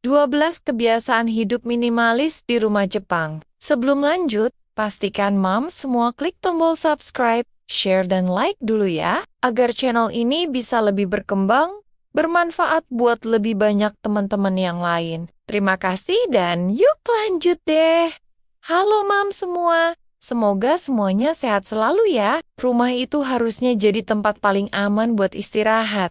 12 kebiasaan hidup minimalis di rumah Jepang. Sebelum lanjut, pastikan Mom semua klik tombol subscribe, share dan like dulu ya, agar channel ini bisa lebih berkembang, bermanfaat buat lebih banyak teman-teman yang lain. Terima kasih dan yuk lanjut deh. Halo Mom semua, semoga semuanya sehat selalu ya. Rumah itu harusnya jadi tempat paling aman buat istirahat.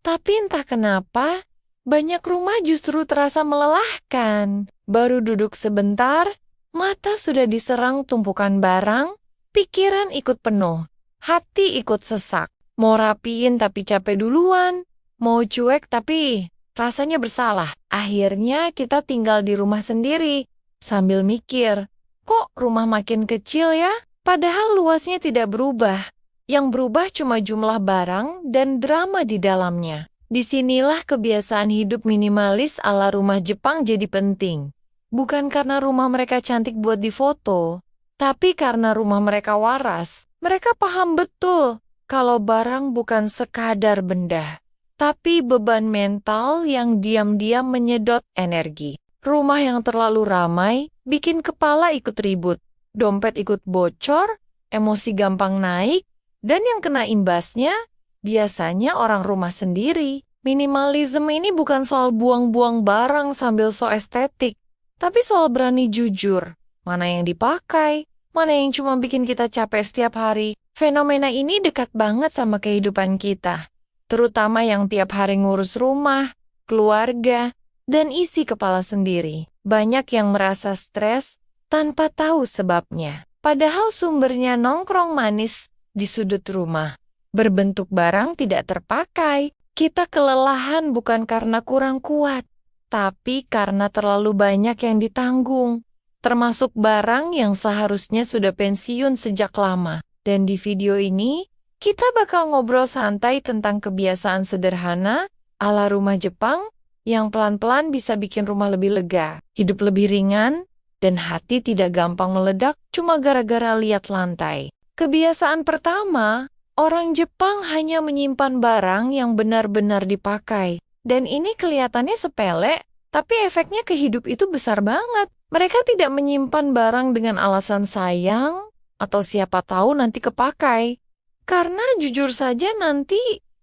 Tapi entah kenapa, banyak rumah justru terasa melelahkan. Baru duduk sebentar, mata sudah diserang tumpukan barang, pikiran ikut penuh, hati ikut sesak. Mau rapiin tapi capek duluan, mau cuek tapi rasanya bersalah. Akhirnya kita tinggal di rumah sendiri, sambil mikir, kok rumah makin kecil ya? Padahal luasnya tidak berubah. Yang berubah cuma jumlah barang dan drama di dalamnya. Disinilah kebiasaan hidup minimalis ala rumah Jepang jadi penting. Bukan karena rumah mereka cantik buat difoto, tapi karena rumah mereka waras. Mereka paham betul kalau barang bukan sekadar benda, tapi beban mental yang diam-diam menyedot energi. Rumah yang terlalu ramai bikin kepala ikut ribut, dompet ikut bocor, emosi gampang naik, dan yang kena imbasnya biasanya orang rumah sendiri. Minimalism ini bukan soal buang-buang barang sambil so estetik, tapi soal berani jujur. Mana yang dipakai, mana yang cuma bikin kita capek setiap hari. Fenomena ini dekat banget sama kehidupan kita, terutama yang tiap hari ngurus rumah, keluarga, dan isi kepala sendiri. Banyak yang merasa stres tanpa tahu sebabnya. Padahal sumbernya nongkrong manis di sudut rumah. Berbentuk barang tidak terpakai. Kita kelelahan bukan karena kurang kuat, tapi karena terlalu banyak yang ditanggung. Termasuk barang yang seharusnya sudah pensiun sejak lama. Dan di video ini, kita bakal ngobrol santai tentang kebiasaan sederhana ala rumah Jepang yang pelan-pelan bisa bikin rumah lebih lega, hidup lebih ringan, dan hati tidak gampang meledak cuma gara-gara lihat lantai. Kebiasaan pertama, orang Jepang hanya menyimpan barang yang benar-benar dipakai. Dan ini kelihatannya sepele, tapi efeknya ke hidup itu besar banget. Mereka tidak menyimpan barang dengan alasan sayang, atau siapa tahu nanti kepakai. Karena jujur saja nanti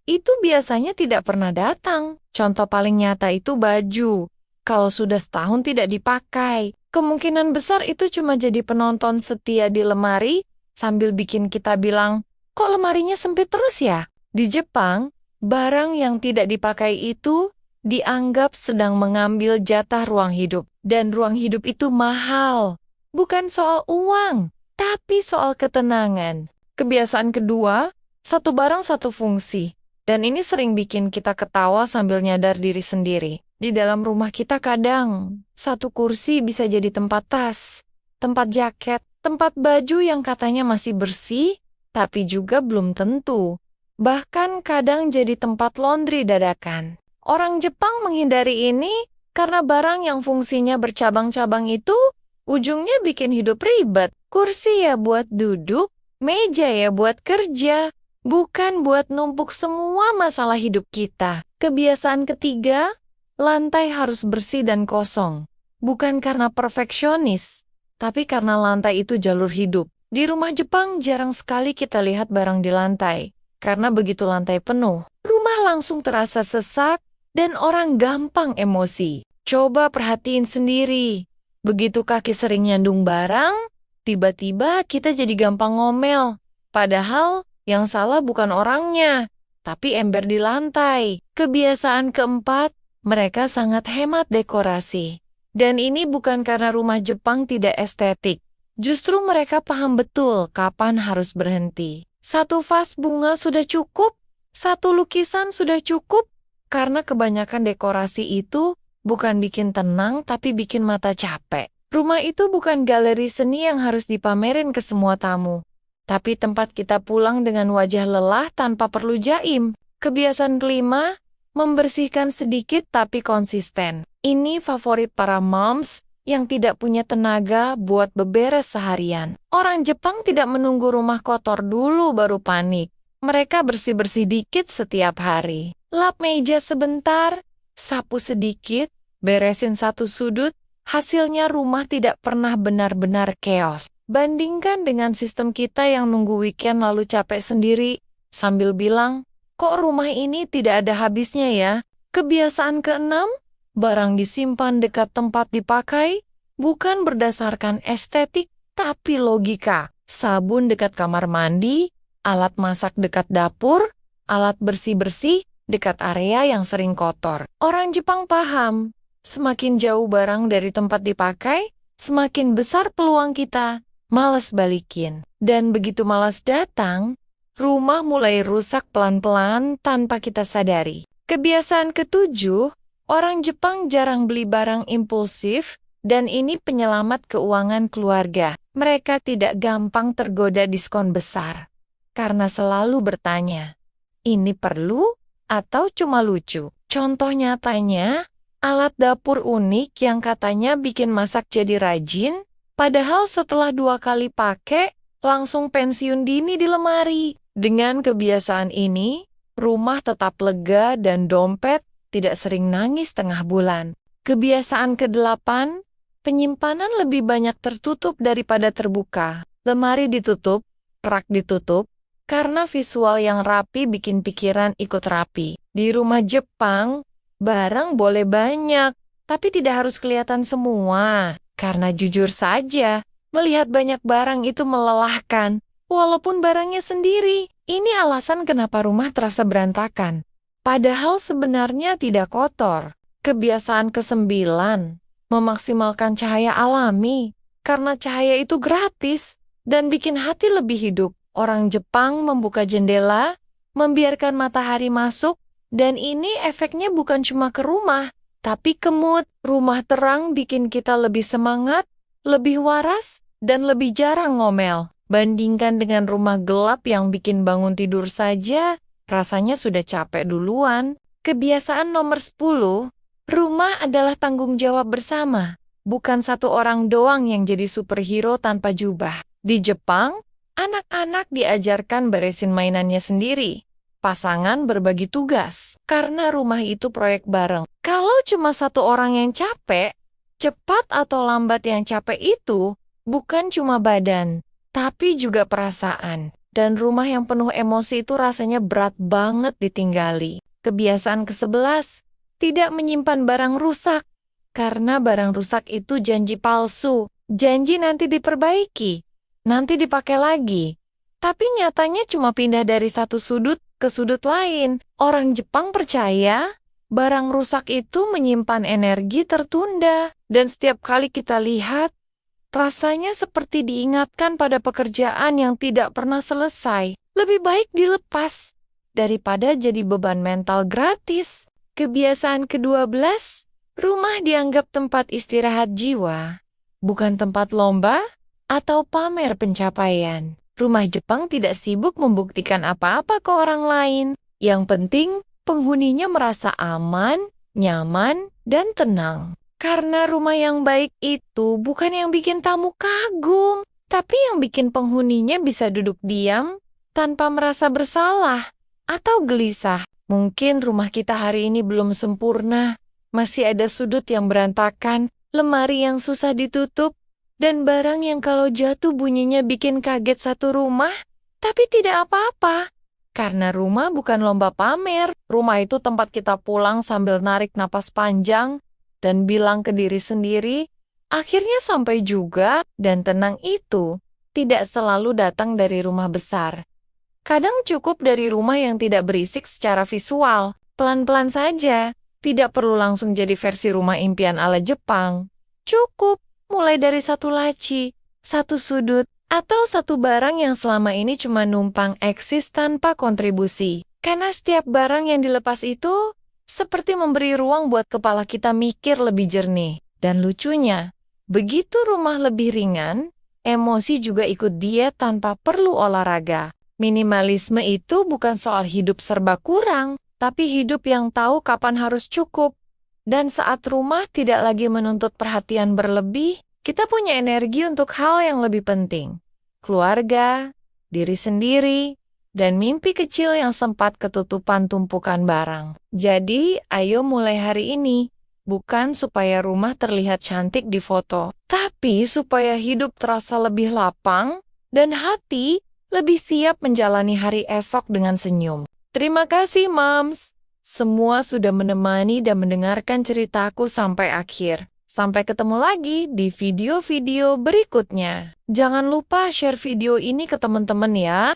itu biasanya tidak pernah datang. Contoh paling nyata itu baju. Kalau sudah setahun tidak dipakai, kemungkinan besar itu cuma jadi penonton setia di lemari, sambil bikin kita bilang, kok lemarinya sempit terus ya? Di Jepang, barang yang tidak dipakai itu dianggap sedang mengambil jatah ruang hidup. Dan ruang hidup itu mahal. Bukan soal uang, tapi soal ketenangan. Kebiasaan kedua, satu barang satu fungsi. Dan ini sering bikin kita ketawa sambil nyadar diri sendiri. Di dalam rumah kita kadang, satu kursi bisa jadi tempat tas, tempat jaket, tempat baju yang katanya masih bersih, tapi juga belum tentu. Bahkan kadang jadi tempat laundry dadakan. Orang Jepang menghindari ini karena barang yang fungsinya bercabang-cabang itu ujungnya bikin hidup ribet. Kursi ya buat duduk, meja ya buat kerja, bukan buat numpuk semua masalah hidup kita. Kebiasaan ketiga, lantai harus bersih dan kosong. Bukan karena perfeksionis, tapi karena lantai itu jalur hidup. Di rumah Jepang jarang sekali kita lihat barang di lantai, karena begitu lantai penuh, rumah langsung terasa sesak dan orang gampang emosi. Coba perhatiin sendiri, begitu kaki sering nyandung barang, tiba-tiba kita jadi gampang ngomel. Padahal yang salah bukan orangnya, tapi ember di lantai. Kebiasaan keempat, mereka sangat hemat dekorasi. Dan ini bukan karena rumah Jepang tidak estetik. Justru mereka paham betul kapan harus berhenti. Satu vas bunga sudah cukup, satu lukisan sudah cukup, karena kebanyakan dekorasi itu bukan bikin tenang tapi bikin mata capek. Rumah itu bukan galeri seni yang harus dipamerin ke semua tamu, tapi tempat kita pulang dengan wajah lelah tanpa perlu jaim. Kebiasaan kelima, membersihkan sedikit tapi konsisten. Ini favorit para moms yang tidak punya tenaga buat beberes seharian. Orang Jepang tidak menunggu rumah kotor dulu baru panik. Mereka bersih-bersih dikit setiap hari. Lap meja sebentar, sapu sedikit, Beresin satu sudut, hasilnya rumah tidak pernah benar-benar chaos. Bandingkan dengan sistem kita yang nunggu weekend lalu capek sendiri, sambil bilang, kok rumah ini tidak ada habisnya ya? Kebiasaan keenam, barang disimpan dekat tempat dipakai, bukan berdasarkan estetik, tapi logika. Sabun dekat kamar mandi, alat masak dekat dapur, alat bersih-bersih dekat area yang sering kotor. Orang Jepang paham, semakin jauh barang dari tempat dipakai, semakin besar peluang kita malas balikin. Dan begitu malas datang, rumah mulai rusak pelan-pelan tanpa kita sadari. Kebiasaan ketujuh, orang Jepang jarang beli barang impulsif, dan ini penyelamat keuangan keluarga. Mereka tidak gampang tergoda diskon besar, karena selalu bertanya, ini perlu atau cuma lucu? Contoh nyatanya, alat dapur unik yang katanya bikin masak jadi rajin, padahal setelah 2 kali pakai, langsung pensiun dini di lemari. Dengan kebiasaan ini, rumah tetap lega dan dompet tidak sering nangis tengah bulan. Kebiasaan ke-8, penyimpanan lebih banyak tertutup daripada terbuka. Lemari ditutup, rak ditutup, karena visual yang rapi bikin pikiran ikut rapi. Di rumah Jepang, barang boleh banyak, tapi tidak harus kelihatan semua. Karena jujur saja, melihat banyak barang itu melelahkan, walaupun barangnya sendiri. Ini alasan kenapa rumah terasa berantakan. Padahal sebenarnya tidak kotor. Kebiasaan ke-9, memaksimalkan cahaya alami. Karena cahaya itu gratis dan bikin hati lebih hidup. Orang Jepang membuka jendela, membiarkan matahari masuk, dan ini efeknya bukan cuma ke rumah, tapi ke mood. Rumah terang bikin kita lebih semangat, lebih waras, dan lebih jarang ngomel. Bandingkan dengan rumah gelap yang bikin bangun tidur saja, rasanya sudah capek duluan. Kebiasaan nomor 10, rumah adalah tanggung jawab bersama. Bukan satu orang doang yang jadi superhero tanpa jubah. Di Jepang, anak-anak diajarkan beresin mainannya sendiri. Pasangan berbagi tugas, karena rumah itu proyek bareng. Kalau cuma satu orang yang capek, cepat atau lambat yang capek itu bukan cuma badan, tapi juga perasaan. Dan rumah yang penuh emosi itu rasanya berat banget ditinggali. Kebiasaan ke-11, tidak menyimpan barang rusak. Karena barang rusak itu janji palsu. Janji nanti diperbaiki, nanti dipakai lagi. Tapi nyatanya cuma pindah dari satu sudut ke sudut lain. Orang Jepang percaya barang rusak itu menyimpan energi tertunda. Dan setiap kali kita lihat, rasanya seperti diingatkan pada pekerjaan yang tidak pernah selesai. Lebih baik dilepas daripada jadi beban mental gratis. Kebiasaan ke-12, rumah dianggap tempat istirahat jiwa, bukan tempat lomba atau pamer pencapaian. Rumah Jepang tidak sibuk membuktikan apa-apa ke orang lain. Yang penting, penghuninya merasa aman, nyaman, dan tenang. Karena rumah yang baik itu bukan yang bikin tamu kagum, tapi yang bikin penghuninya bisa duduk diam tanpa merasa bersalah atau gelisah. Mungkin rumah kita hari ini belum sempurna, masih ada sudut yang berantakan, lemari yang susah ditutup, dan barang yang kalau jatuh bunyinya bikin kaget satu rumah, tapi tidak apa-apa. Karena rumah bukan lomba pamer, rumah itu tempat kita pulang sambil narik napas panjang dan bilang ke diri sendiri, akhirnya sampai juga. Dan tenang itu tidak selalu datang dari rumah besar. Kadang cukup dari rumah yang tidak berisik secara visual, pelan-pelan saja, tidak perlu langsung jadi versi rumah impian ala Jepang. Cukup mulai dari satu laci, satu sudut, atau satu barang yang selama ini cuma numpang eksis tanpa kontribusi. Karena setiap barang yang dilepas itu seperti memberi ruang buat kepala kita mikir lebih jernih. Dan lucunya, begitu rumah lebih ringan, emosi juga ikut diet tanpa perlu olahraga. Minimalisme itu bukan soal hidup serba kurang, tapi hidup yang tahu kapan harus cukup. Dan saat rumah tidak lagi menuntut perhatian berlebih, kita punya energi untuk hal yang lebih penting. Keluarga, diri sendiri, dan mimpi kecil yang sempat ketutupan tumpukan barang. Jadi, ayo mulai hari ini, bukan supaya rumah terlihat cantik di foto, tapi supaya hidup terasa lebih lapang dan hati lebih siap menjalani hari esok dengan senyum. Terima kasih, Moms. Semua sudah menemani dan mendengarkan ceritaku sampai akhir. Sampai ketemu lagi di video-video berikutnya. Jangan lupa share video ini ke teman-teman ya.